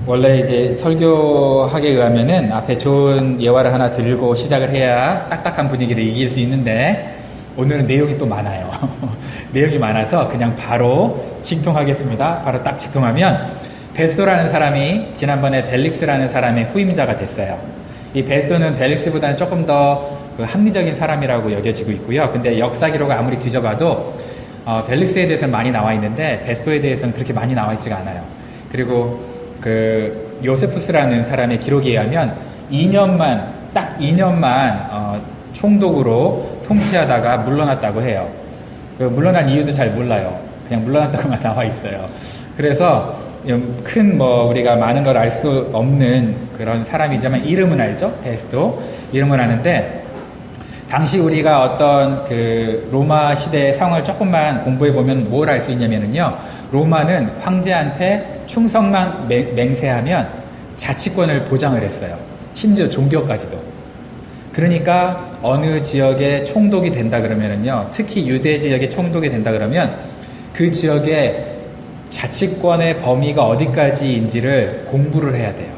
원래 이제 설교학에 의하면은 앞에 좋은 예화를 하나 들고 시작을 해야 딱딱한 분위기를 이길 수 있는데 오늘은 내용이 또 많아요. 내용이 많아서 그냥 바로 직통하겠습니다. 바로 딱 직통하면 베스도라는 사람이 지난번에 벨릭스라는 사람의 후임자가 됐어요. 이 베스도는 벨릭스보다는 조금 더 합리적인 사람이라고 여겨지고 있고요. 근데 역사 기록을 아무리 뒤져봐도 벨릭스에 대해서는 많이 나와 있는데 베스도에 대해서는 그렇게 많이 나와 있지가 않아요. 그리고 그 요세푸스라는 사람의 기록에 의하면 2년만 딱 2년만 총독으로 통치하다가 물러났다고 해요. 그 물러난 이유도 잘 몰라요. 그냥 물러났다고만 나와 있어요. 그래서 큰 우리가 많은 걸 알 수 없는 그런 사람이지만 이름은 알죠? 베스도 이름은 아는데 당시 우리가 어떤 그 로마 시대의 상황을 조금만 공부해 보면 뭘 알 수 있냐면요. 로마는 황제한테 충성만 맹세하면 자치권을 보장을 했어요. 심지어 종교까지도. 그러니까 어느 지역에 총독이 된다 그러면은요. 특히 유대 지역에 총독이 된다 그러면 그 지역의 자치권의 범위가 어디까지인지를 공부를 해야 돼요.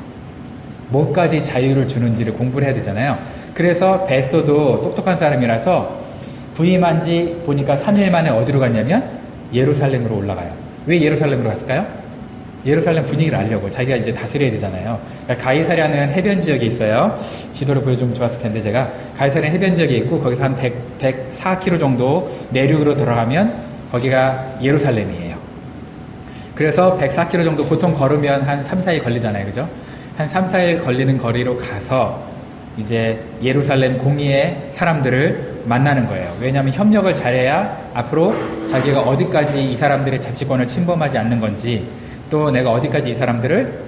뭐까지 자유를 주는지를 공부를 해야 되잖아요. 그래서 베스도도 똑똑한 사람이라서 부임한 지 보니까 3일 만에 어디로 갔냐면 예루살렘으로 올라가요. 왜 예루살렘으로 갔을까요? 예루살렘 분위기를 알려고. 자기가 이제 다스려야 되잖아요. 그러니까 가이사랴는 해변 지역에 있어요. 지도를 보여주면 좋았을 텐데 제가 가이사랴 해변 지역에 있고 거기서 한 104km 정도 내륙으로 돌아가면 거기가 예루살렘이에요. 그래서 104km 정도 보통 걸으면 한 3, 4일 걸리잖아요. 그죠? 한 3, 4일 걸리는 거리로 가서 이제 예루살렘 공의의 사람들을 만나는 거예요. 왜냐하면 협력을 잘해야 앞으로 자기가 어디까지 이 사람들의 자치권을 침범하지 않는 건지 또 내가 어디까지 이 사람들을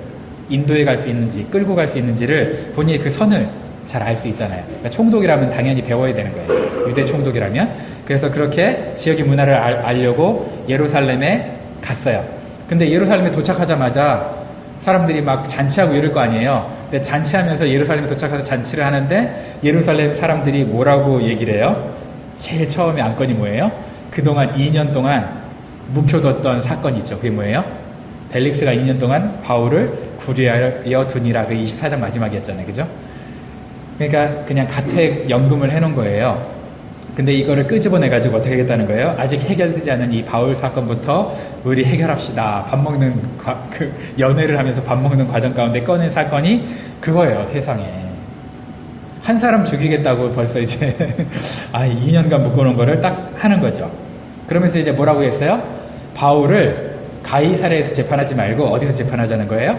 인도해 갈 수 있는지 끌고 갈 수 있는지를 본인이 그 선을 잘 알 수 있잖아요. 그러니까 총독이라면 당연히 배워야 되는 거예요. 유대 총독이라면. 그래서 그렇게 지역의 문화를 알려고 예루살렘에 갔어요. 근데 예루살렘에 도착하자마자 사람들이 막 잔치하고 이럴 거 아니에요. 근데 잔치하면서 예루살렘에 도착해서 잔치를 하는데 예루살렘 사람들이 뭐라고 얘기를 해요? 제일 처음에 안건이 뭐예요? 그동안 2년 동안 묵혀뒀던 사건이 있죠. 그게 뭐예요? 벨릭스가 2년 동안 바울을 구류하여 두니라. 그 24장 마지막이었잖아요. 그죠? 그러니까 그냥 가택 연금을 해놓은 거예요. 근데 이거를 끄집어내가지고 어떻게 하겠다는 거예요? 아직 해결되지 않은 이 바울 사건부터 우리 해결합시다. 밥 먹는 그 연애를 하면서 밥 먹는 과정 가운데 꺼낸 사건이 그거예요. 세상에. 한 사람 죽이겠다고 벌써 이제 2년간 묶어놓은 거를 딱 하는 거죠. 그러면서 이제 뭐라고 했어요? 바울을 가이사랴에서 재판하지 말고 어디서 재판하자는 거예요?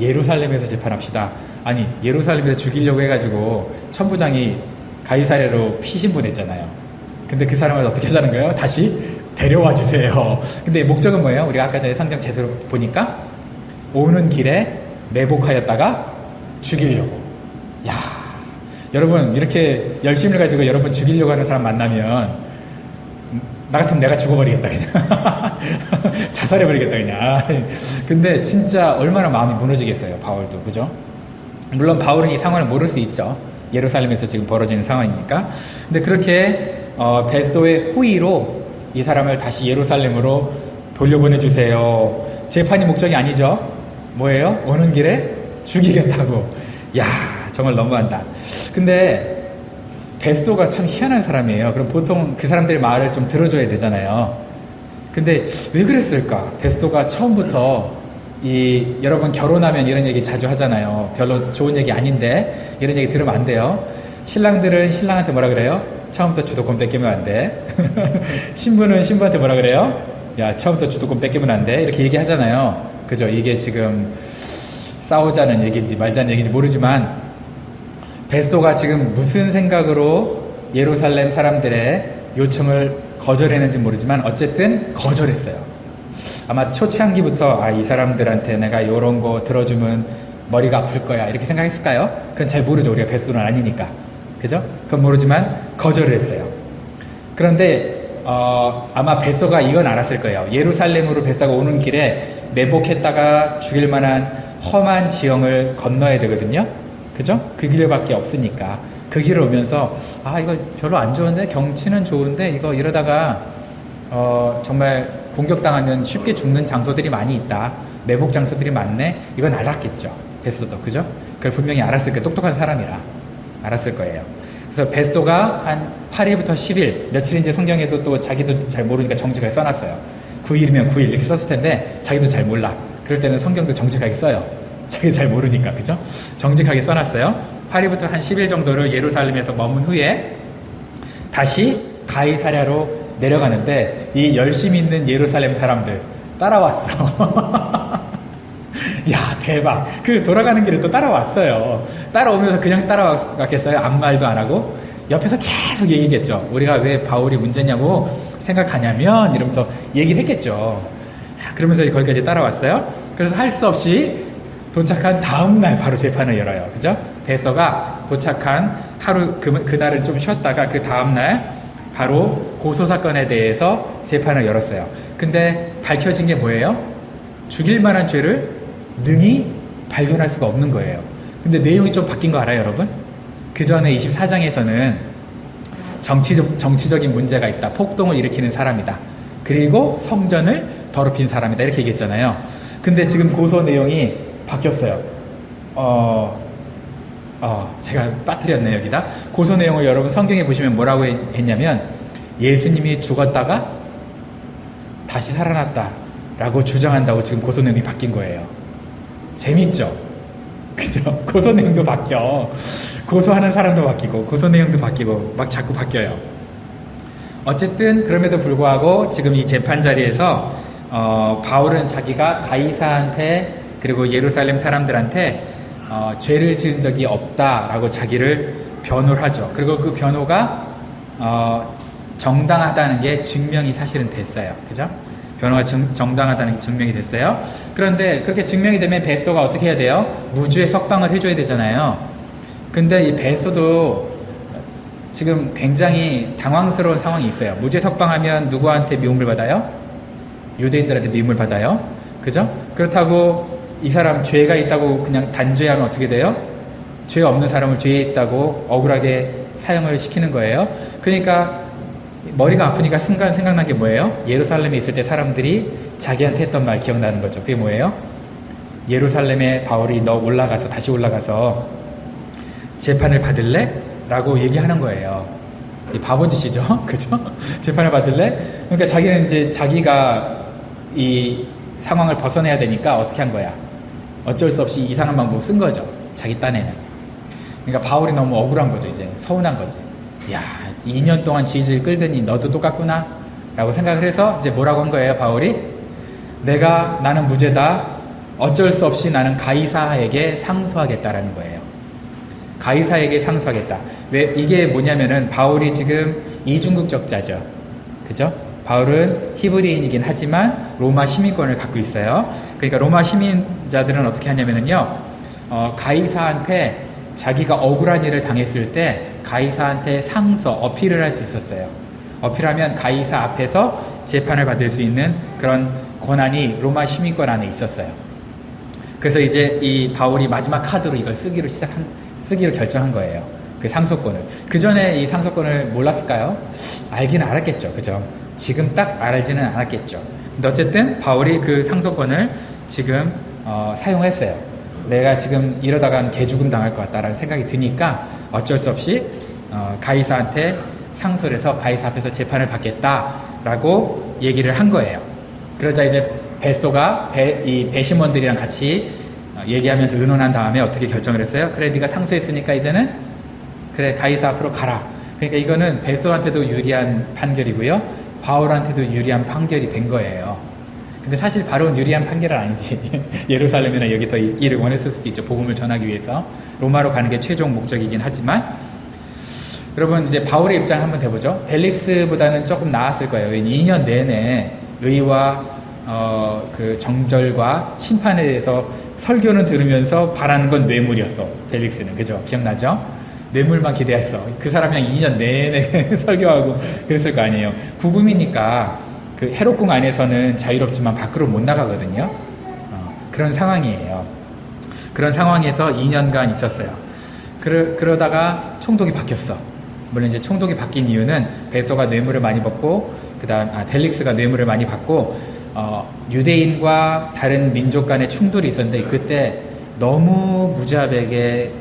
예루살렘에서 재판합시다. 아니 예루살렘에서 죽이려고 해가지고 천부장이 가이사랴로 피신보냈잖아요. 근데 그 사람을 어떻게 하자는 거예요? 다시 데려와 주세요. 근데 목적은 뭐예요? 우리가 아까 전에 성경 제수로 보니까 오는 길에 매복하였다가 죽이려고. 야, 여러분 이렇게 열심을 가지고 여러분 죽이려고 하는 사람 만나면 나 같으면 내가 죽어버리겠다 그냥. 자살해버리겠다 그냥. 근데 진짜 얼마나 마음이 무너지겠어요. 바울도. 그죠? 물론 바울은 이 상황을 모를 수 있죠. 예루살렘에서 지금 벌어지는 상황이니까. 근데 그렇게 베스도의 호의로 이 사람을 다시 예루살렘으로 돌려보내주세요. 재판이 목적이 아니죠. 뭐예요? 오는 길에 죽이겠다고. 야, 정말 너무한다. 근데 베스도가 참 희한한 사람이에요. 그럼 보통 그 사람들의 말을 좀 들어줘야 되잖아요. 근데 왜 그랬을까? 베스도가 처음부터 여러분 결혼하면 이런 얘기 자주 하잖아요. 별로 좋은 얘기 아닌데 이런 얘기 들으면 안 돼요. 신랑들은 신랑한테 뭐라 그래요? 처음부터 주도권 뺏기면 안 돼. 신부는 신부한테 뭐라 그래요? 야, 처음부터 주도권 뺏기면 안 돼. 이렇게 얘기하잖아요. 그죠? 이게 지금 싸우자는 얘기인지 말자는 얘기인지 모르지만 베스도가 지금 무슨 생각으로 예루살렘 사람들의 요청을 거절했는지 모르지만 어쨌든 거절했어요. 아마 초창기부터 이 사람들한테 내가 이런 거 들어주면 머리가 아플 거야 이렇게 생각했을까요? 그건 잘 모르죠. 우리가 베스도는 아니니까. 그죠? 그건 모르지만 거절을 했어요. 그런데 아마 베스도가 이건 알았을 거예요. 예루살렘으로 베스도가 오는 길에 매복했다가 죽일 만한 험한 지형을 건너야 되거든요. 그죠? 그 길밖에 없으니까. 그 길을 오면서 이거 별로 안 좋은데 경치는 좋은데 이거 이러다가 정말 공격당하면 쉽게 죽는 장소들이 많이 있다. 매복 장소들이 많네. 이건 알았겠죠. 베스도도. 그죠? 그걸 분명히 알았을 거예요. 똑똑한 사람이라. 알았을 거예요. 그래서 베스도가 한 8일부터 10일, 며칠인지 성경에도 또 자기도 잘 모르니까 정직하게 써놨어요. 9일이면 9일 이렇게 썼을 텐데 자기도 잘 몰라. 그럴 때는 성경도 정직하게 써요. 자기 잘 모르니까. 그죠? 정직하게 써놨어요. 8일부터 한 10일 정도를 예루살렘에서 머문 후에 다시 가이사랴로 내려가는데 이 열심히 있는 예루살렘 사람들 따라왔어. 야, 대박. 그 돌아가는 길에 또 따라왔어요. 따라오면서 그냥 따라왔겠어요? 아무 말도 안 하고 옆에서 계속 얘기겠죠. 우리가 왜 바울이 문제냐고 생각하냐면 이러면서 얘기를 했겠죠. 그러면서 거기까지 따라왔어요. 그래서 할 수 없이 도착한 다음날 바로 재판을 열어요. 그죠? 베서가 도착한 하루 그날을 좀 쉬었다가 그 다음날 바로 고소사건에 대해서 재판을 열었어요. 근데 밝혀진 게 뭐예요? 죽일 만한 죄를 능히 발견할 수가 없는 거예요. 근데 내용이 좀 바뀐 거 알아요, 여러분? 그 전에 24장에서는 정치적인 문제가 있다. 폭동을 일으키는 사람이다. 그리고 성전을 더럽힌 사람이다. 이렇게 얘기했잖아요. 근데 지금 고소 내용이 바뀌었어요. 제가 빠뜨렸네, 여기다. 고소 내용을 여러분 성경에 보시면 뭐라고 했냐면, 예수님이 죽었다가 다시 살아났다라고 주장한다고 지금 고소 내용이 바뀐 거예요. 재밌죠? 그죠? 고소 내용도 바뀌어. 고소하는 사람도 바뀌고, 고소 내용도 바뀌고, 막 자꾸 바뀌어요. 어쨌든, 그럼에도 불구하고 지금 이 재판 자리에서, 바울은 자기가 가이사한테 그리고 예루살렘 사람들한테 죄를 지은 적이 없다라고 자기를 변호를 하죠. 그리고 그 변호가 정당하다는 게 증명이 사실은 됐어요. 그죠? 변호가 정당하다는 게 증명이 됐어요. 그런데 그렇게 증명이 되면 베스도가 어떻게 해야 돼요? 무죄 석방을 해줘야 되잖아요. 근데 이 베스도도 지금 굉장히 당황스러운 상황이 있어요. 무죄 석방하면 누구한테 미움을 받아요? 유대인들한테 미움을 받아요. 그죠? 그렇다고 이 사람 죄가 있다고 그냥 단죄하면 어떻게 돼요? 죄 없는 사람을 죄에 있다고 억울하게 사형을 시키는 거예요. 그러니까 머리가 아프니까 순간 생각난 게 뭐예요? 예루살렘에 있을 때 사람들이 자기한테 했던 말 기억나는 거죠. 그게 뭐예요? 예루살렘에 바울이 너 다시 올라가서 재판을 받을래? 라고 얘기하는 거예요. 이 바보짓이죠. 그죠? 재판을 받을래? 그러니까 자기는 이제 자기가 이 상황을 벗어내야 되니까 어떻게 한 거야? 어쩔 수 없이 이상한 방법을 쓴 거죠. 자기 딴에는. 그러니까 바울이 너무 억울한 거죠. 이제 서운한 거지. 야, 2년 동안 쥐질 끌더니 너도 똑같구나 라고 생각을 해서 이제 뭐라고 한 거예요, 바울이? 나는 무죄다. 어쩔 수 없이 나는 가이사에게 상소하겠다라는 거예요. 가이사에게 상소하겠다. 왜? 이게 뭐냐면은 바울이 지금 이중국적자죠. 그죠? 바울은 히브리인이긴 하지만 로마 시민권을 갖고 있어요. 그러니까 로마 시민자들은 어떻게 하냐면요, 가이사한테 자기가 억울한 일을 당했을 때 가이사한테 어필을 할 수 있었어요. 어필하면 가이사 앞에서 재판을 받을 수 있는 그런 권한이 로마 시민권 안에 있었어요. 그래서 이제 이 바울이 마지막 카드로 이걸 쓰기로 결정한 거예요. 그 상소권을. 그 전에 이 상소권을 몰랐을까요? 알기는 알았겠죠. 그죠? 지금 딱 알지는 않았겠죠. 근데 어쨌든 바울이 그 상소권을 지금 사용했어요. 내가 지금 이러다간 개죽음 당할 것 같다라는 생각이 드니까 어쩔 수 없이 가이사한테 상소를 해서 가이사 앞에서 재판을 받겠다라고 얘기를 한 거예요. 그러자 이제 베소가 이 배심원들이랑 같이 얘기하면서 의논한 다음에 어떻게 결정을 했어요? 그래, 네가 상소했으니까 이제는 그래, 가이사 앞으로 가라. 그러니까 이거는 베소한테도 유리한 판결이고요, 바울한테도 유리한 판결이 된 거예요. 근데 사실 바로 유리한 판결은 아니지. 예루살렘이나 여기 더 있기를 원했을 수도 있죠. 복음을 전하기 위해서. 로마로 가는 게 최종 목적이긴 하지만, 여러분 이제 바울의 입장 한번 해보죠. 벨릭스보다는 조금 나았을 거예요. 2년 내내 의와 그 정절과 심판에 대해서 설교는 들으면서 바라는 건 뇌물이었어. 벨릭스는. 그죠? 기억나죠? 뇌물만 기대했어. 그 사람이 2년 내내 설교하고 그랬을 거 아니에요. 구금이니까 그 헤롯궁 안에서는 자유롭지만 밖으로 못 나가거든요. 그런 상황이에요. 그런 상황에서 2년간 있었어요. 그러다가 총독이 바뀌었어. 물론 이제 총독이 바뀐 이유는 베소가 뇌물을 많이 받고 그다음 벨릭스가 뇌물을 많이 받고 유대인과 다른 민족 간의 충돌이 있었는데 그때 너무 무자백에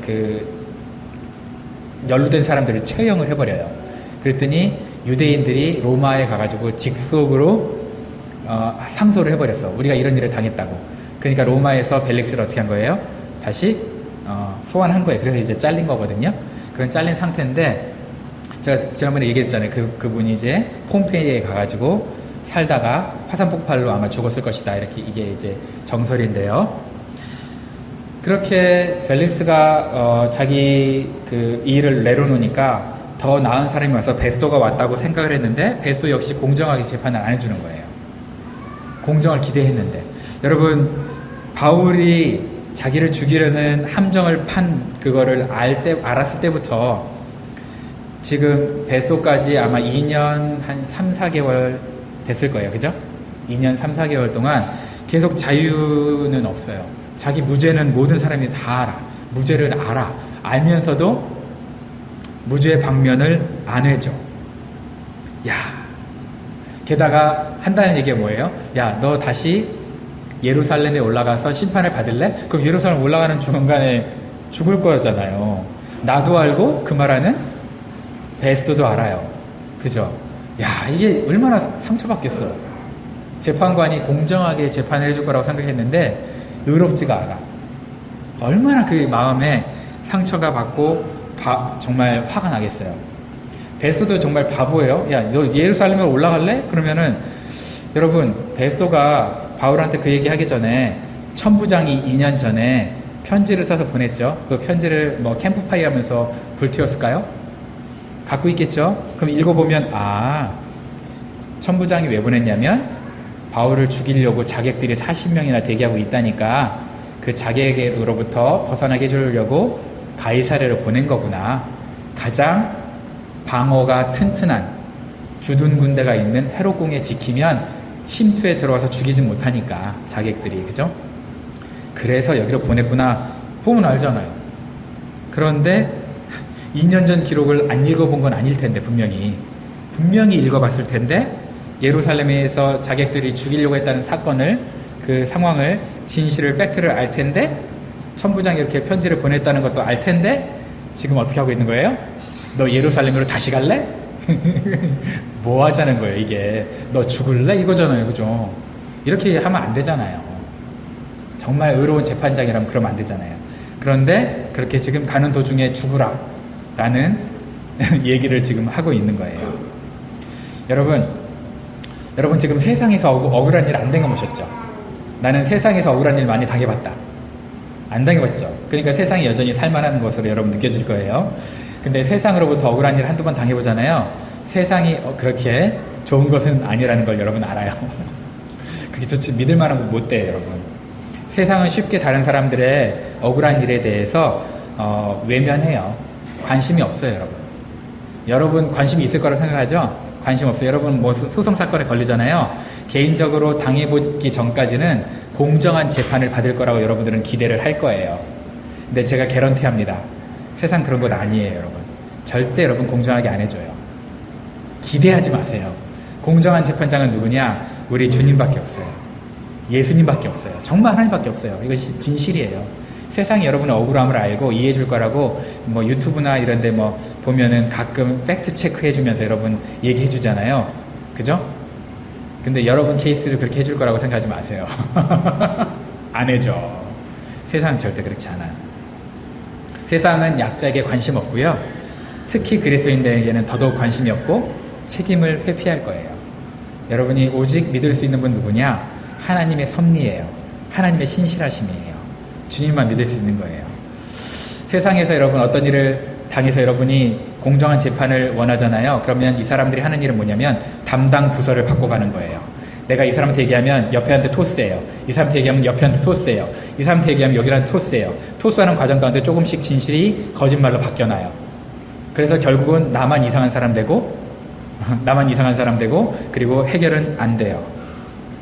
연루된 사람들을 처형을 해버려요. 그랬더니 유대인들이 로마에 가가지고 직속으로 상소를 해버렸어. 우리가 이런 일을 당했다고. 그러니까 로마에서 벨릭스를 어떻게 한 거예요? 다시 소환한 거예요. 그래서 이제 잘린 거거든요. 그런 잘린 상태인데 제가 지난번에 얘기했잖아요. 그분이 이제 폼페이에 가가지고 살다가 화산 폭발로 아마 죽었을 것이다. 이렇게 이게 이제 정설인데요. 그렇게 벨릭스가 자기 이 일을 내려놓으니까 더 나은 사람이 와서 베스도가 왔다고 생각을 했는데 베스도 역시 공정하게 재판을 안 해주는 거예요. 공정을 기대했는데 여러분 바울이 자기를 죽이려는 함정을 판 그거를 알았을 때부터 지금 베스도까지 아마 2년 한 3, 4개월 됐을 거예요. 그죠? 2년 3, 4개월 동안 계속 자유는 없어요. 자기 무죄는 모든 사람이 다 알아. 무죄를 알아. 알면서도 무죄의 방면을 안 해줘. 야, 게다가 한다는 얘기가 뭐예요? 야, 너 다시 예루살렘에 올라가서 심판을 받을래? 그럼 예루살렘 올라가는 중간에 죽을 거잖아요. 나도 알고 그 말하는 베스도도 알아요. 그죠? 야, 이게 얼마나 상처받겠어. 재판관이 공정하게 재판을 해줄 거라고 생각했는데 의롭지가 않아. 얼마나 그 마음에 상처가 받고 정말 화가 나겠어요. 베스도도 정말 바보예요. 야, 너 예루살렘에 올라갈래? 그러면은 여러분 베스도가 바울한테 그 얘기 하기 전에 천부장이 2년 전에 편지를 써서 보냈죠. 그 편지를 뭐 캠프파이어 하면서 불태웠을까요? 갖고 있겠죠. 그럼 읽어보면 천부장이 왜 보냈냐면 바울을 죽이려고 자객들이 40명이나 대기하고 있다니까 그 자객으로부터 벗어나게 해주려고 가이사랴로 보낸 거구나. 가장 방어가 튼튼한 주둔 군대가 있는 헤롯궁에 지키면 침투에 들어와서 죽이지 못하니까 자객들이. 그죠? 그래서 여기로 보냈구나. 보면 알잖아요. 그런데 2년 전 기록을 안 읽어본 건 아닐 텐데 분명히 읽어봤을 텐데 예루살렘에서 자객들이 죽이려고 했다는 사건을 그 상황을 진실을 팩트를 알 텐데 천부장이 이렇게 편지를 보냈다는 것도 알 텐데 지금 어떻게 하고 있는 거예요? 너 예루살렘으로 다시 갈래? 뭐 하자는 거예요 이게. 너 죽을래? 이거잖아요. 그죠? 이렇게 하면 안 되잖아요. 정말 의로운 재판장이라면 그러면 안 되잖아요. 그런데 그렇게 지금 가는 도중에 죽으라 라는 얘기를 지금 하고 있는 거예요. 여러분 지금 세상에서 억울한 일 안 당해보셨죠? 나는 세상에서 억울한 일 많이 당해봤다. 안 당해봤죠? 그러니까 세상이 여전히 살만한 것으로 여러분 느껴질 거예요. 근데 세상으로부터 억울한 일 한두 번 당해보잖아요. 세상이 그렇게 좋은 것은 아니라는 걸 여러분 알아요. 그게 좋지 믿을 만한 거 못 돼요 여러분. 세상은 쉽게 다른 사람들의 억울한 일에 대해서 외면해요. 관심이 없어요 여러분. 여러분 관심이 있을 거라고 생각하죠? 관심 없어요. 여러분 뭐 소송 사건에 걸리잖아요. 개인적으로 당해보기 전까지는 공정한 재판을 받을 거라고 여러분들은 기대를 할 거예요. 근데 제가 개런티합니다. 세상 그런 것 아니에요 여러분. 절대 여러분 공정하게 안 해줘요. 기대하지 마세요. 공정한 재판장은 누구냐? 우리 주님밖에 없어요. 예수님밖에 없어요. 정말 하나님밖에 없어요. 이것이 진실이에요. 세상이 여러분의 억울함을 알고 이해해 줄 거라고 뭐 유튜브나 이런 데 뭐 보면은 가끔 팩트 체크 해주면서 여러분 얘기해 주잖아요. 그죠? 근데 여러분 케이스를 그렇게 해줄 거라고 생각하지 마세요. 안 해줘. 세상은 절대 그렇지 않아요. 세상은 약자에게 관심 없고요. 특히 그리스도인들에게는 더더욱 관심이 없고 책임을 회피할 거예요. 여러분이 오직 믿을 수 있는 분 누구냐? 하나님의 섭리예요. 하나님의 신실하심이에요. 주님만 믿을 수 있는 거예요. 세상에서 여러분 어떤 일을 당해서 여러분이 공정한 재판을 원하잖아요. 그러면 이 사람들이 하는 일은 뭐냐면 담당 부서를 바꿔가는 거예요. 내가 이 사람한테 얘기하면 옆에 한테 토스해요. 이 사람한테 얘기하면 옆에 한테 토스해요. 이 사람한테 얘기하면 여기한테 토스해요. 토스하는 과정 가운데 조금씩 진실이 거짓말로 바뀌어나요. 그래서 결국은 나만 이상한 사람 되고 그리고 해결은 안 돼요.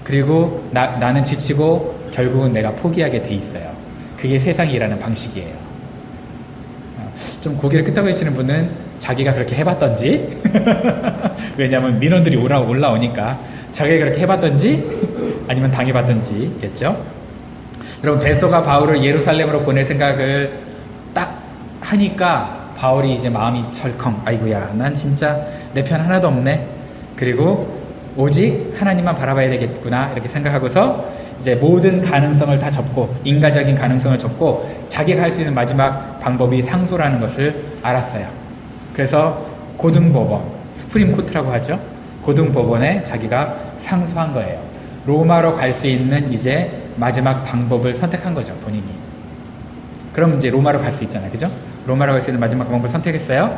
그리고 나는 지치고 결국은 내가 포기하게 돼 있어요. 그게 세상이 일하는 방식이에요. 좀 고개를 끄덕이시는 분은 자기가 그렇게 해봤던지 왜냐하면 민원들이 올라오니까 자기가 그렇게 해봤던지 아니면 당해봤던지겠죠. 여러분 베소가 바울을 예루살렘으로 보낼 생각을 딱 하니까 바울이 이제 마음이 철컹, 아이고야 난 진짜 내 편 하나도 없네, 그리고 오직 하나님만 바라봐야 되겠구나 이렇게 생각하고서 이제 모든 가능성을 다 접고, 인간적인 가능성을 접고 자기가 할 수 있는 마지막 방법이 상소라는 것을 알았어요. 그래서 고등법원, 스프림 코트라고 하죠. 고등법원에 자기가 상소한 거예요. 로마로 갈 수 있는 이제 마지막 방법을 선택한 거죠, 본인이. 그럼 이제 로마로 갈 수 있잖아요, 그죠? 로마로 갈 수 있는 마지막 방법을 선택했어요.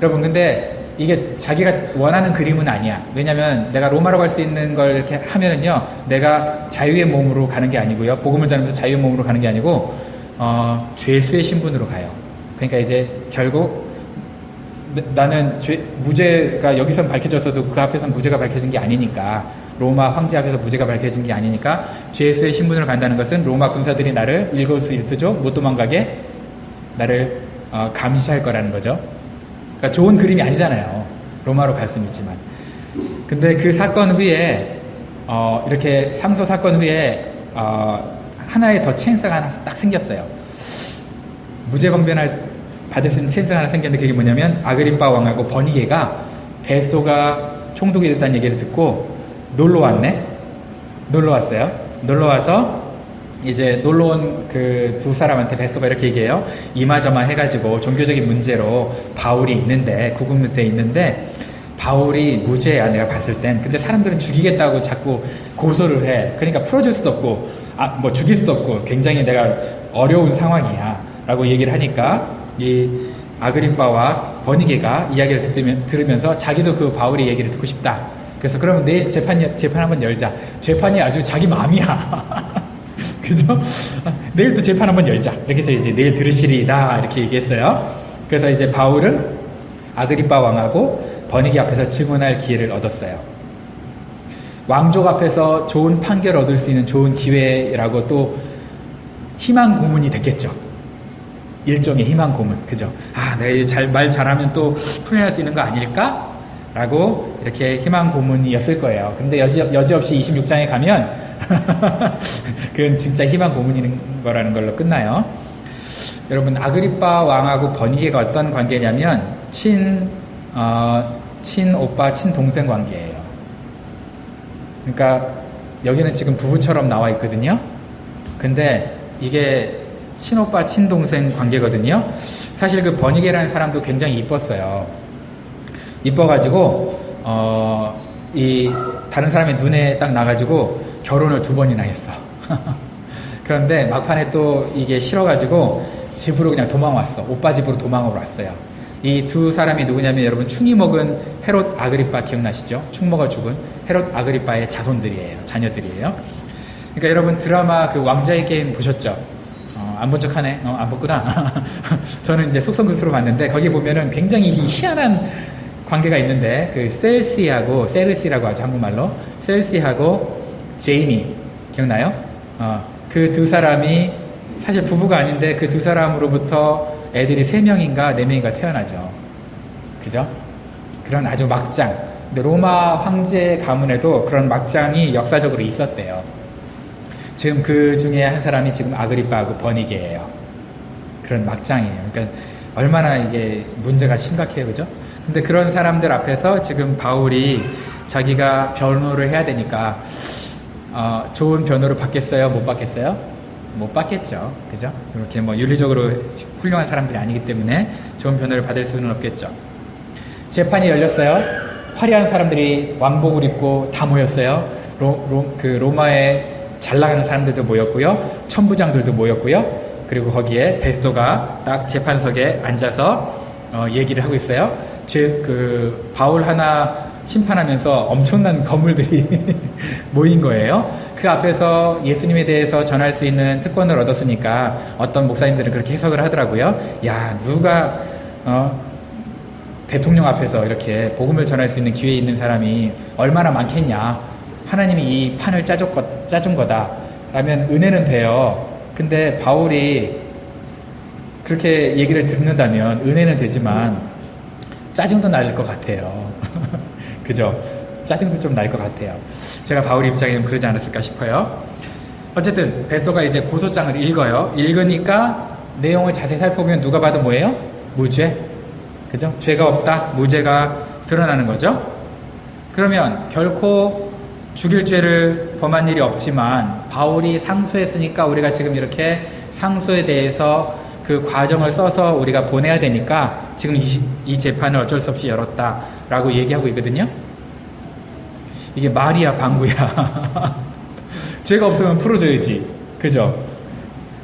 여러분, 근데 이게 자기가 원하는 그림은 아니야. 왜냐면 내가 로마로 갈 수 있는 걸 이렇게 하면은요, 내가 자유의 몸으로 가는 게 아니고요, 복음을 전하면서 자유의 몸으로 가는 게 아니고 죄수의 신분으로 가요. 그러니까 이제 결국 나는 무죄가 여기선 밝혀졌어도 그 앞에서는 무죄가 밝혀진 게 아니니까, 로마 황제 앞에서 무죄가 밝혀진 게 아니니까 죄수의 신분으로 간다는 것은 로마 군사들이 나를 일거수일투족 못 도망가게 나를 감시할 거라는 거죠. 그러니까 좋은 그림이 아니잖아요. 로마로 갈 수는 있지만. 근데 그 사건 후에 이렇게 상소 사건 후에 하나의 더 찬스가 하나 딱 생겼어요. 무죄 방변할 받을 수 있는 찬스가 하나 생겼는데, 그게 뭐냐면 아그리빠 왕하고 버니게가 베소가 총독이 됐다는 얘기를 듣고 놀러 왔어요. 놀러 와서 이제 놀러 온 그 두 사람한테 베소가 이렇게 얘기해요. 이마저마 해가지고 종교적인 문제로 바울이 있는데, 구금대 있는데 바울이 무죄야 내가 봤을 땐. 근데 사람들은 죽이겠다고 자꾸 고소를 해. 그러니까 풀어줄 수도 없고 뭐 죽일 수도 없고 굉장히 내가 어려운 상황이야 라고 얘기를 하니까 이 아그리빠와 버니게가 이야기를 들으면서 자기도 그 바울의 얘기를 듣고 싶다. 그래서 그러면 내일 재판 한번 열자. 재판이 아주 자기 마음이야. 그죠? 내일 또 재판 한번 열자. 이렇게 해서 이제 내일 들으시리다 이렇게 얘기했어요. 그래서 이제 바울은 아그리빠 왕하고 버니게 앞에서 증언할 기회를 얻었어요. 왕족 앞에서 좋은 판결을 얻을 수 있는 좋은 기회라고 또 희망 고문이 됐겠죠. 일종의 희망 고문, 그죠? 내가 말 잘하면 또 풀려날 수 있는 거 아닐까? 라고 이렇게 희망 고문이었을 거예요. 근데 여지없이 26장에 가면 그건 진짜 희망 고문인 거라는 걸로 끝나요. 여러분, 아그리빠 왕하고 버니게가 어떤 관계냐면 친오빠 친동생 관계예요. 그러니까 여기는 지금 부부처럼 나와 있거든요. 근데 이게 친오빠 친동생 관계거든요. 사실 그 버니게라는 사람도 굉장히 이뻤어요. 이뻐가지고 이 다른 사람의 눈에 딱 나가지고 결혼을 2번이나 했어. 그런데 막판에 또 이게 싫어가지고 집으로 그냥 도망왔어. 오빠 집으로 도망을 왔어요. 이 두 사람이 누구냐면, 여러분, 충이 먹은 헤롯 아그리빠 기억나시죠? 충 먹어 죽은 헤롯 아그리빠의 자손들이에요. 자녀들이에요. 그러니까 여러분, 드라마 그 왕자의 게임 보셨죠? 안 본 척하네. 안 봤구나. 저는 이제 속성극으로 봤는데, 거기 보면은 굉장히 희한한 관계가 있는데, 그 세르시라고 하죠, 한국말로. 셀시하고 제이미 기억나요? 그 두 사람이 사실 부부가 아닌데 그 두 사람으로부터 애들이 3명인가 4명인가 태어나죠. 그죠? 그런 아주 막장. 근데 로마 황제 가문에도 그런 막장이 역사적으로 있었대요. 지금 그 중에 한 사람이 지금 아그리빠하고 버니게예요. 그런 막장이에요. 그러니까 얼마나 이게 문제가 심각해요, 그죠? 근데 그런 사람들 앞에서 지금 바울이 자기가 변호를 해야 되니까 좋은 변호를 받겠어요? 못 받겠어요? 못 받겠죠. 그죠? 이렇게 뭐 윤리적으로 훌륭한 사람들이 아니기 때문에 좋은 변호를 받을 수는 없겠죠. 재판이 열렸어요. 화려한 사람들이 왕복을 입고 다 모였어요. 로마에 잘 나가는 사람들도 모였고요. 천부장들도 모였고요. 그리고 거기에 베스도가 딱 재판석에 앉아서 얘기를 하고 있어요. 바울 하나 심판하면서 엄청난 건물들이 모인 거예요. 그 앞에서 예수님에 대해서 전할 수 있는 특권을 얻었으니까 어떤 목사님들은 그렇게 해석을 하더라고요. 야, 누가 대통령 앞에서 이렇게 복음을 전할 수 있는 기회에 있는 사람이 얼마나 많겠냐. 하나님이 이 판을 짜준 거다 라면 은혜는 돼요. 근데 바울이 그렇게 얘기를 듣는다면 은혜는 되지만 짜증도 날 것 같아요. 그죠? 짜증도 좀 날 것 같아요. 제가 바울 입장에는 그러지 않았을까 싶어요. 어쨌든 베소가 이제 고소장을 읽어요. 읽으니까 내용을 자세히 살펴보면 누가 봐도 뭐예요? 무죄. 그죠? 죄가 없다. 무죄가 드러나는 거죠. 그러면 결코 죽일 죄를 범한 일이 없지만 바울이 상소했으니까 우리가 지금 이렇게 상소에 대해서 그 과정을 써서 우리가 보내야 되니까 지금 이 재판을 어쩔 수 없이 열었다라고 얘기하고 있거든요. 이게 말이야 방구야. 죄가 없으면 풀어줘야지. 그죠?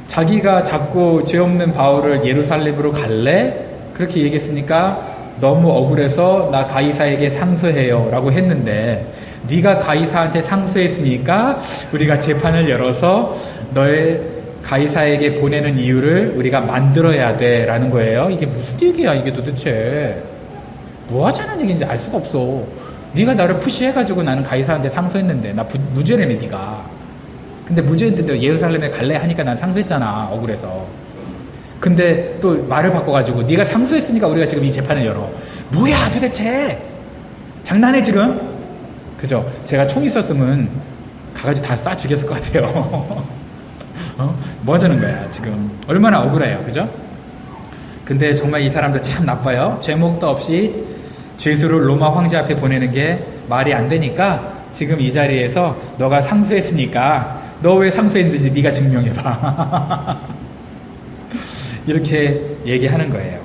자기가 자꾸 죄 없는 바울을 예루살렘으로 갈래? 그렇게 얘기했으니까 너무 억울해서 나 가이사에게 상소해요 라고 했는데 네가 가이사한테 상소했으니까 우리가 재판을 열어서 너의 가이사에게 보내는 이유를 우리가 만들어야 돼 라는 거예요. 이게 무슨 얘기야 이게 도대체. 뭐 하자는 얘기인지 알 수가 없어. 네가 나를 푸시해가지고 나는 가이사한테 상소했는데 나 무죄라며 네가. 근데 무죄인데 예루살렘에 갈래 하니까 난 상소했잖아 억울해서. 근데 또 말을 바꿔가지고 네가 상소했으니까 우리가 지금 이 재판을 열어. 뭐야 도대체. 장난해 지금? 그죠? 제가 총 있었으면 가가지고 다 쏴 죽였을 것 같아요. 뭐 하자는 거야 지금. 얼마나 억울해요. 그죠? 근데 정말 이 사람들 참 나빠요. 죄목도 없이 죄수를 로마 황제 앞에 보내는 게 말이 안 되니까 지금 이 자리에서 너가 상소했으니까 너 왜 상소했는지 네가 증명해봐. 이렇게 얘기하는 거예요.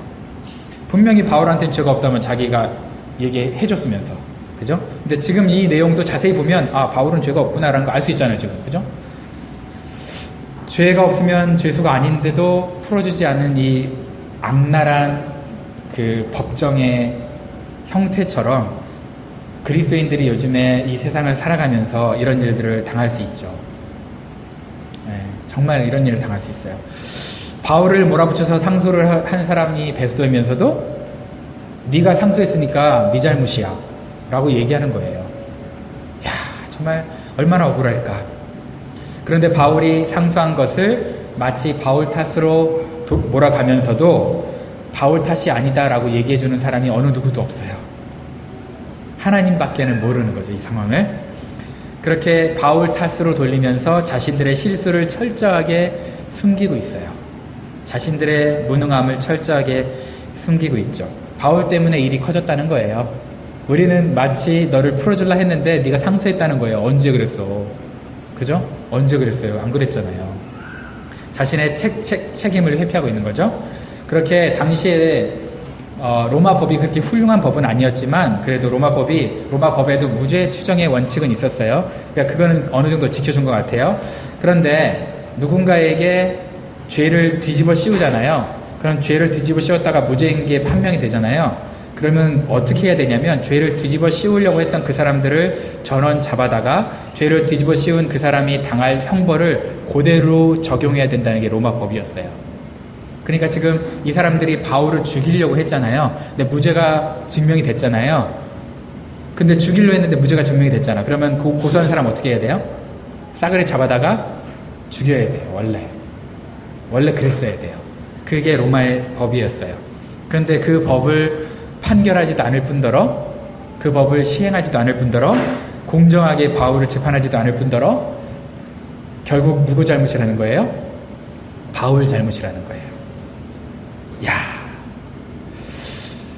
분명히 바울한테는 죄가 없다면 자기가 얘기해줬으면서. 그죠? 근데 지금 이 내용도 자세히 보면 아 바울은 죄가 없구나라는 거 알 수 있잖아요 지금. 그죠? 죄가 없으면 죄수가 아닌데도 풀어주지 않은 이 악랄한 그 법정의 형태처럼 그리스도인들이 요즘에 이 세상을 살아가면서 이런 일들을 당할 수 있죠. 네, 정말 이런 일을 당할 수 있어요. 바울을 몰아붙여서 상소를 한 사람이 베스도이면서도 네가 상소했으니까 네 잘못이야 라고 얘기하는 거예요. 야 정말 얼마나 억울할까. 그런데 바울이 상소한 것을 마치 바울 탓으로 몰아가면서도 바울 탓이 아니다 라고 얘기해주는 사람이 어느 누구도 없어요. 하나님밖에는 모르는 거죠 이 상황을. 그렇게 바울 탓으로 돌리면서 자신들의 실수를 철저하게 숨기고 있어요. 자신들의 무능함을 철저하게 숨기고 있죠. 바울 때문에 일이 커졌다는 거예요. 우리는 마치 너를 풀어줄라 했는데 네가 상소했다는 거예요. 언제 그랬어? 그죠? 언제 그랬어요? 안 그랬잖아요. 자신의 책임을 회피하고 있는 거죠. 그렇게 당시에 로마 법이 그렇게 훌륭한 법은 아니었지만 그래도 로마 법에도 무죄 추정의 원칙은 있었어요. 그러니까 그거는 어느 정도 지켜준 것 같아요. 그런데 누군가에게 죄를 뒤집어 씌우잖아요. 그럼 죄를 뒤집어 씌웠다가 무죄인 게 판명이 되잖아요. 그러면 어떻게 해야 되냐면 죄를 뒤집어 씌우려고 했던 그 사람들을 전원 잡아다가 죄를 뒤집어 씌운 그 사람이 당할 형벌을 그대로 적용해야 된다는 게 로마 법이었어요. 그러니까 지금 이 사람들이 바울을 죽이려고 했잖아요. 근데 무죄가 증명이 됐잖아요. 근데 죽이려고 했는데 무죄가 증명이 됐잖아. 그러면 고소한 사람 어떻게 해야 돼요? 싸그리 잡아다가 죽여야 돼요. 원래 그랬어야 돼요. 그게 로마의 법이었어요. 그런데 그 법을 판결하지도 않을 뿐더러 그 법을 시행하지도 않을 뿐더러 공정하게 바울을 재판하지도 않을 뿐더러 결국 누구 잘못이라는 거예요? 바울 잘못이라는 거예요. 야,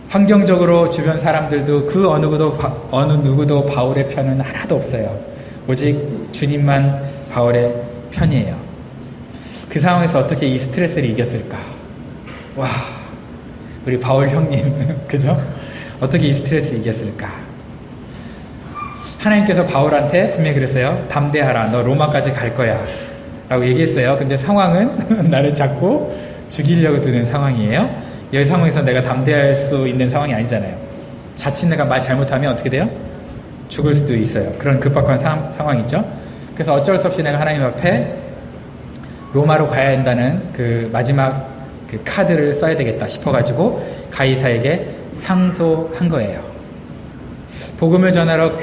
환경적으로 주변 사람들도 그 어느 누구도 바울의 편은 하나도 없어요. 오직 주님만 바울의 편이에요. 그 상황에서 어떻게 이 스트레스를 이겼을까? 와, 우리 바울 형님, 그죠? 어떻게 이 스트레스를 이겼을까? 하나님께서 바울한테 분명히 그랬어요. 담대하라, 너 로마까지 갈 거야 라고 얘기했어요. 근데 상황은 나를 잡고 죽이려고 드는 상황이에요. 이 상황에서 내가 담대할 수 있는 상황이 아니잖아요. 자칫 내가 말 잘못하면 어떻게 돼요? 죽을 수도 있어요. 그런 급박한 상황이죠. 그래서 어쩔 수 없이 내가 하나님 앞에 로마로 가야 한다는 그 마지막 그 카드를 써야 되겠다 싶어가지고 가이사에게 상소한 거예요. 복음을 전하러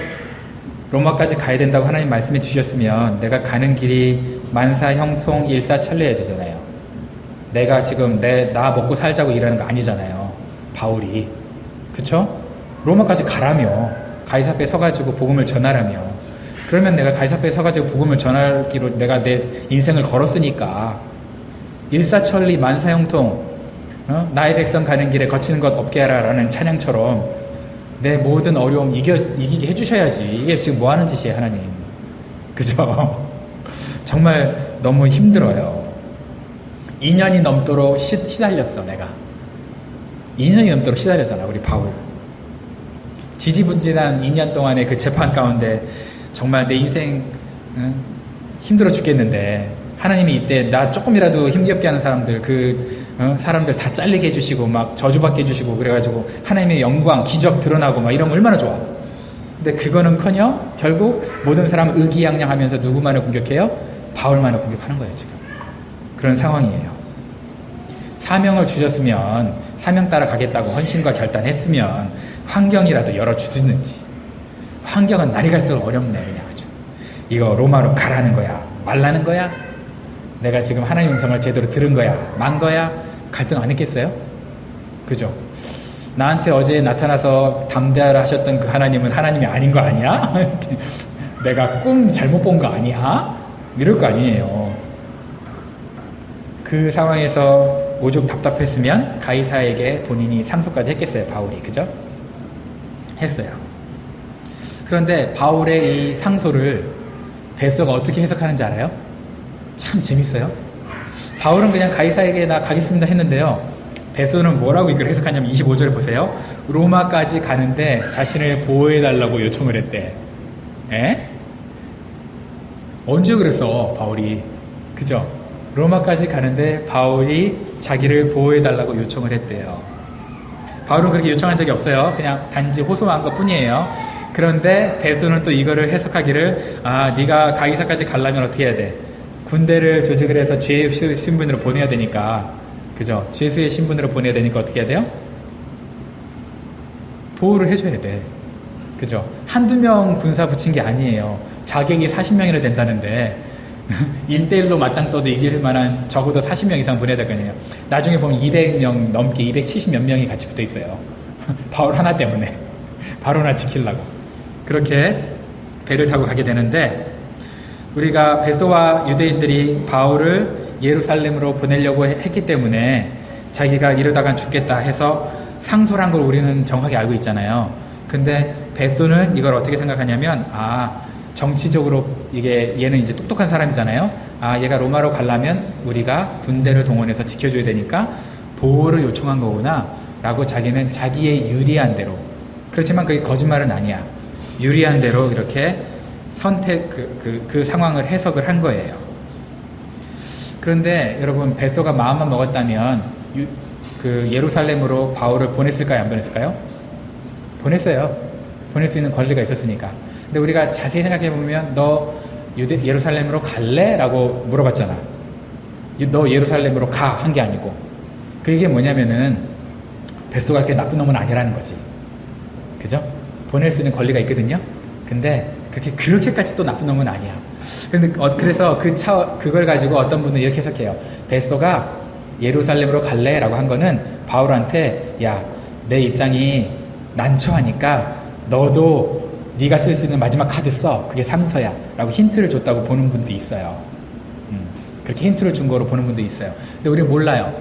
로마까지 가야 된다고 하나님 말씀해 주셨으면 내가 가는 길이 만사 형통 일사천리해야 되잖아요. 내가 지금 나 먹고 살자고 일하는 거 아니잖아요. 바울이. 그쵸? 로마까지 가라며. 가이사 앞에 서가지고 복음을 전하라며. 그러면 내가 가이사 앞에 서가지고 복음을 전하기로 내가 내 인생을 걸었으니까 일사천리 만사형통 나의 백성 가는 길에 거치는 것 없게 하라 라는 찬양처럼 내 모든 어려움 이기게 해주셔야지. 이게 지금 뭐 하는 짓이에요, 하나님. 그죠? 정말 너무 힘들어요. 2년이 넘도록 시달렸어, 내가. 2년이 넘도록 시달렸잖아, 우리 바울. 지지분진한 2년 동안의 그 재판 가운데 정말 내 인생 힘들어 죽겠는데 하나님이 이때 나 조금이라도 힘겹게 하는 사람들 사람들 다 잘리게 해주시고 막 저주받게 해주시고 그래가지고 하나님의 영광 기적 드러나고 막 이러면 얼마나 좋아. 근데 그거는커녕 결국 모든 사람을 의기양양하면서 누구만을 공격해요? 바울만을 공격하는 거예요, 지금. 그런 상황이에요. 사명을 주셨으면 사명 따라 가겠다고 헌신과 결단했으면 환경이라도 열어주든지. 환경은 날이 갈수록 어렵네, 그냥 아주. 이거 로마로 가라는 거야, 말라는 거야? 내가 지금 하나님 음성을 제대로 들은 거야, 만 거야? 갈등 안 했겠어요? 그죠? 나한테 어제 나타나서 담대하라 하셨던 그 하나님은 하나님이 아닌 거 아니야? 내가 꿈 잘못 본 거 아니야? 이럴 거 아니에요. 그 상황에서 오죽 답답했으면 가이사에게 본인이 상소까지 했겠어요, 바울이. 그죠? 했어요. 그런데 바울의 이 상소를 베소가 어떻게 해석하는지 알아요? 참 재밌어요. 바울은 그냥 가이사에게 나 가겠습니다 했는데요. 베소는 뭐라고 이걸 해석하냐면 25절을 보세요. 로마까지 가는데 자신을 보호해달라고 요청을 했대. 에? 언제 그랬어, 바울이? 그죠? 로마까지 가는데 바울이 자기를 보호해달라고 요청을 했대요. 바울은 그렇게 요청한 적이 없어요. 그냥 단지 호소한 것 뿐이에요. 그런데 베소는 또 이거를 해석하기를, 네가 가이사까지 가려면 어떻게 해야 돼? 군대를 조직을 해서 죄의 신분으로 보내야 되니까, 그죠? 죄수의 신분으로 보내야 되니까 어떻게 해야 돼요? 보호를 해줘야 돼. 그죠? 한두 명 군사 붙인 게 아니에요. 자객이 40명이나 된다는데 1대1로 맞짱 떠도 이길 만한 적어도 40명 이상 보내야 될 거 아니에요. 나중에 보면 200명 넘게 270 몇 명이 같이 붙어 있어요. 바울 하나 때문에. 바울 하나 지키려고. 그렇게 배를 타고 가게 되는데, 우리가 베소와 유대인들이 바울을 예루살렘으로 보내려고 했기 때문에 자기가 이러다간 죽겠다 해서 상소를 한 걸 우리는 정확히 알고 있잖아요. 근데 베소는 이걸 어떻게 생각하냐면, 정치적으로 얘는 이제 똑똑한 사람이잖아요. 얘가 로마로 가려면 우리가 군대를 동원해서 지켜줘야 되니까 보호를 요청한 거구나 라고 자기는 자기의 유리한 대로, 그렇지만 그게 거짓말은 아니야, 유리한 대로 이렇게 그 상황을 해석을 한 거예요. 그런데 여러분, 베소가 마음만 먹었다면 그 예루살렘으로 바울을 보냈을까요, 안 보냈을까요? 보냈어요. 보낼 수 있는 권리가 있었으니까. 근데 우리가 자세히 생각해 보면 너 예루살렘으로 갈래? 라고 물어봤잖아. 너 예루살렘으로 가 한 게 아니고, 그게 뭐냐면은 베소가 그렇게 나쁜 놈은 아니라는 거지. 그죠? 보낼 수 있는 권리가 있거든요. 근데 그렇게까지 또 나쁜 놈은 아니야. 그래서 그걸 가지고 어떤 분은 이렇게 해석해요. 베소가 예루살렘으로 갈래? 라고 한 거는 바울한테, 야, 내 입장이 난처하니까 너도 네가 쓸 수 있는 마지막 카드 써. 그게 상서야. 라고 힌트를 줬다고 보는 분도 있어요. 그렇게 힌트를 준 거로 보는 분도 있어요. 근데 우리는 몰라요.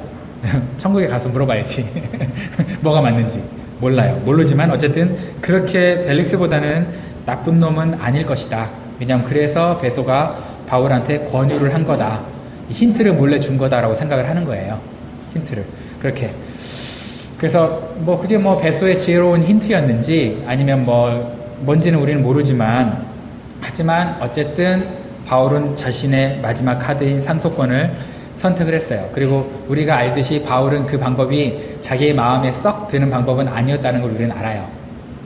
천국에 가서 물어봐야지. 뭐가 맞는지. 몰라요. 모르지만 어쨌든 그렇게 벨릭스보다는 나쁜 놈은 아닐 것이다. 왜냐하면 그래서 베소가 바울한테 권유를 한 거다. 힌트를 몰래 준 거다라고 생각을 하는 거예요. 힌트를. 그렇게. 그래서 그게 베소의 지혜로운 힌트였는지 아니면 뭔지는 우리는 모르지만, 하지만 어쨌든 바울은 자신의 마지막 카드인 상소권을 선택을 했어요. 그리고 우리가 알듯이 바울은 그 방법이 자기의 마음에 썩 드는 방법은 아니었다는 걸 우리는 알아요.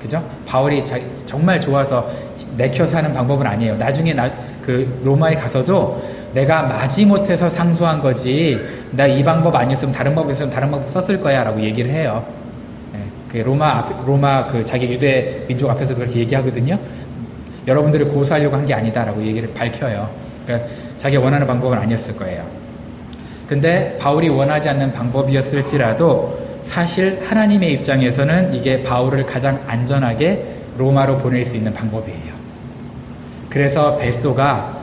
그죠? 바울이 정말 좋아서 내켜서 하는 방법은 아니에요. 나중에 그 로마에 가서도 내가 마지못해서 상소한 거지, 나 이 방법 아니었으면 다른 방법 있으면 다른 방법 썼을 거야 라고 얘기를 해요. 그 로마 그 자기 유대 민족 앞에서도 그렇게 얘기하거든요. 여러분들을 고소하려고 한 게 아니다라고 얘기를 밝혀요. 그러니까 자기가 원하는 방법은 아니었을 거예요. 근데 바울이 원하지 않는 방법이었을지라도 사실 하나님의 입장에서는 이게 바울을 가장 안전하게 로마로 보낼 수 있는 방법이에요. 그래서 베스도가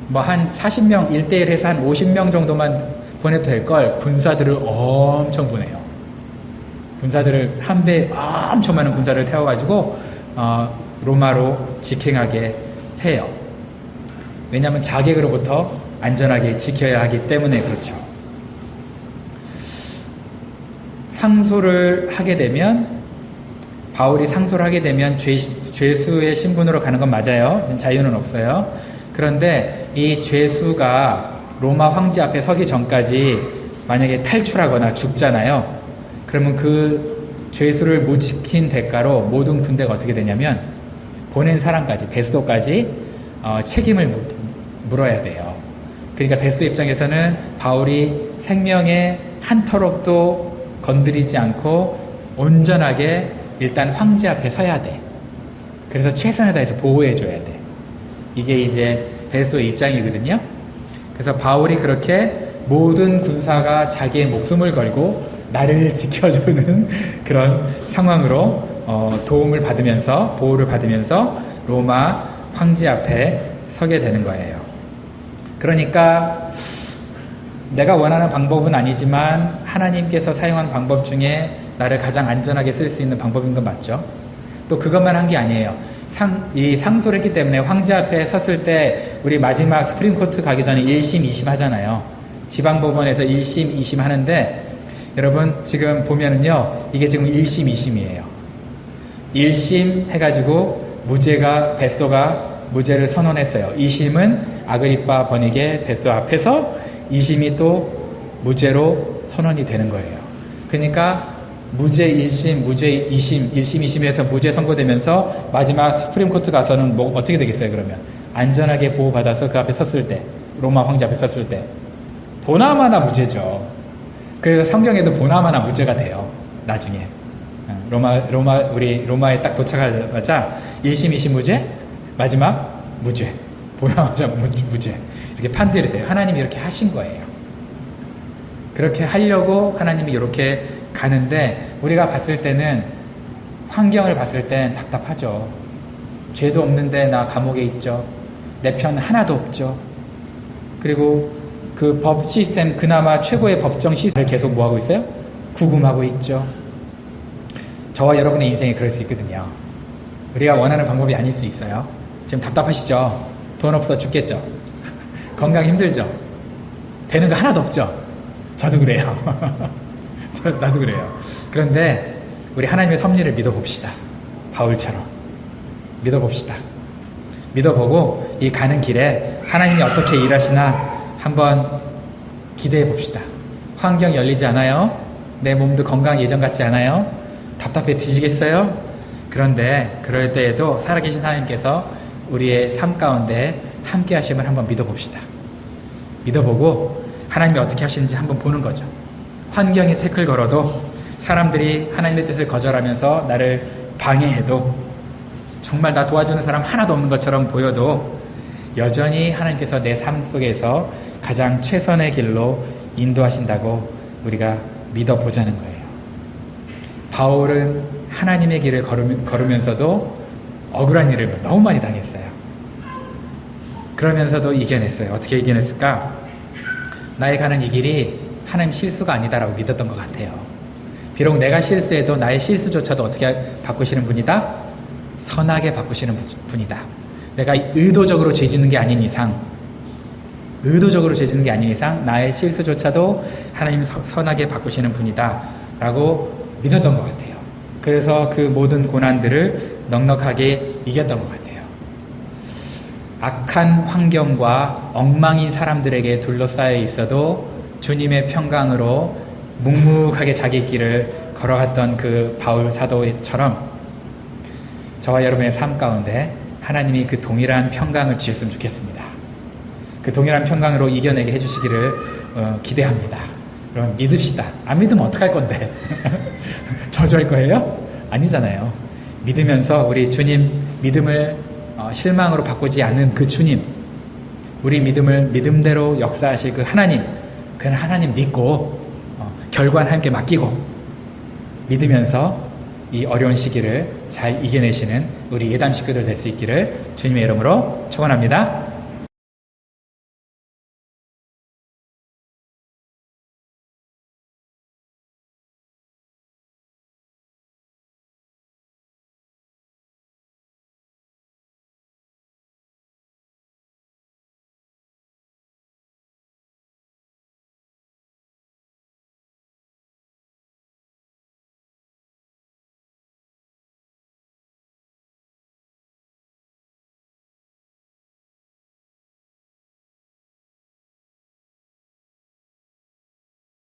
뭐 한 40명 1대1 해서 한 50명 정도만 보내도 될 걸 군사들을 엄청 보내요. 군사들을 한 배 엄청 많은 군사를 태워가지고 로마로 직행하게 해요. 왜냐하면 자객으로부터 안전하게 지켜야 하기 때문에 그렇죠. 상소를 하게 되면 바울이 상소를 하게 되면 죄수의 신분으로 가는 건 맞아요. 자유는 없어요. 그런데 이 죄수가 로마 황제 앞에 서기 전까지 만약에 탈출하거나 죽잖아요. 그러면 그 죄수를 못 지킨 대가로 모든 군대가 어떻게 되냐면 보낸 사람까지 베스도까지 책임을 물어야 돼요. 그러니까 베스도 입장에서는 바울이 생명의 한 터럭도 건드리지 않고 온전하게 일단 황제 앞에 서야 돼. 그래서 최선을 다해서 보호해줘야 돼. 이게 이제 베스도의 입장이거든요. 그래서 바울이 그렇게 모든 군사가 자기의 목숨을 걸고 나를 지켜주는 그런 상황으로 도움을 받으면서 보호를 받으면서 로마 황제 앞에 서게 되는 거예요. 그러니까 내가 원하는 방법은 아니지만 하나님께서 사용한 방법 중에 나를 가장 안전하게 쓸 수 있는 방법인 건 맞죠. 또 그것만 한 게 아니에요. 이 상소를 했기 때문에 황제 앞에 섰을 때 우리 마지막 스프림코트 가기 전에 1심, 2심 하잖아요. 지방법원에서 1심, 2심 하는데 여러분 지금 보면은요 이게 지금 1심, 2심이에요. 1심 해가지고 베스도가 무죄를 선언했어요. 2심은 아그리빠 번이게 베스도 앞에서 2심이 또 무죄로 선언이 되는 거예요. 그러니까 무죄 1심, 무죄 2심, 1심, 2심에서 무죄 선고되면서 마지막 스프림코트 가서는 뭐 어떻게 되겠어요? 그러면 안전하게 보호받아서 그 앞에 섰을 때, 로마 황제 앞에 섰을 때 보나마나 무죄죠. 그래서 성경에도 보나마나 무죄가 돼요. 나중에 우리 로마에 딱 도착하자마자 1심, 2심 무죄, 마지막 무죄, 보나마나 무죄 이렇게 판결이 돼요. 하나님이 이렇게 하신 거예요. 그렇게 하려고 하나님이 이렇게 가는데 우리가 봤을 때는 환경을 봤을 땐 답답하죠. 죄도 없는데 나 감옥에 있죠. 내 편 하나도 없죠. 그리고 그 법 시스템 그나마 최고의 법정 시스템을 계속 뭐하고 있어요? 구금하고 있죠. 저와 여러분의 인생이 그럴 수 있거든요. 우리가 원하는 방법이 아닐 수 있어요. 지금 답답하시죠? 돈 없어 죽겠죠? 건강 힘들죠? 되는 거 하나도 없죠? 저도 그래요. 나도 그래요. 그런데 우리 하나님의 섭리를 믿어봅시다. 바울처럼 믿어봅시다. 믿어보고 이 가는 길에 하나님이 어떻게 일하시나 한번 기대해 봅시다. 환경 열리지 않아요? 내 몸도 건강 예전 같지 않아요? 답답해 뒤지겠어요? 그런데 그럴 때에도 살아계신 하나님께서 우리의 삶 가운데 함께 하심을 한번 믿어봅시다. 믿어보고 하나님이 어떻게 하시는지 한번 보는 거죠. 환경이 태클 걸어도 사람들이 하나님의 뜻을 거절하면서 나를 방해해도 정말 나 도와주는 사람 하나도 없는 것처럼 보여도 여전히 하나님께서 내 삶 속에서 가장 최선의 길로 인도하신다고 우리가 믿어보자는 거예요. 바울은 하나님의 길을 걸으면서도 억울한 일을 너무 많이 당했어요. 그러면서도 이겨냈어요. 어떻게 이겨냈을까? 나의 가는 이 길이 하나님 실수가 아니다라고 믿었던 것 같아요. 비록 내가 실수해도 나의 실수조차도 어떻게 바꾸시는 분이다? 선하게 바꾸시는 분이다. 내가 의도적으로 죄 짓는 게 아닌 이상 나의 실수조차도 하나님 선하게 바꾸시는 분이다 라고 믿었던 것 같아요. 그래서 그 모든 고난들을 넉넉하게 이겼던 것 같아요. 악한 환경과 엉망인 사람들에게 둘러싸여 있어도 주님의 평강으로 묵묵하게 자기 길을 걸어갔던 그 바울 사도처럼 저와 여러분의 삶 가운데 하나님이 그 동일한 평강을 주셨으면 좋겠습니다. 그 동일한 평강으로 이겨내게 해주시기를 기대합니다. 여러분 믿읍시다. 안 믿으면 어떡할 건데? 저주할 거예요? 아니잖아요. 믿으면서 우리 주님 믿음을 실망으로 바꾸지 않는 그 주님, 우리 믿음을 믿음대로 역사하실 그 하나님, 그냥 하나님 믿고 결과는 하나님께 맡기고 믿으면서 이 어려운 시기를 잘 이겨내시는 우리 예담 식구들 될 수 있기를 주님의 이름으로 축원합니다.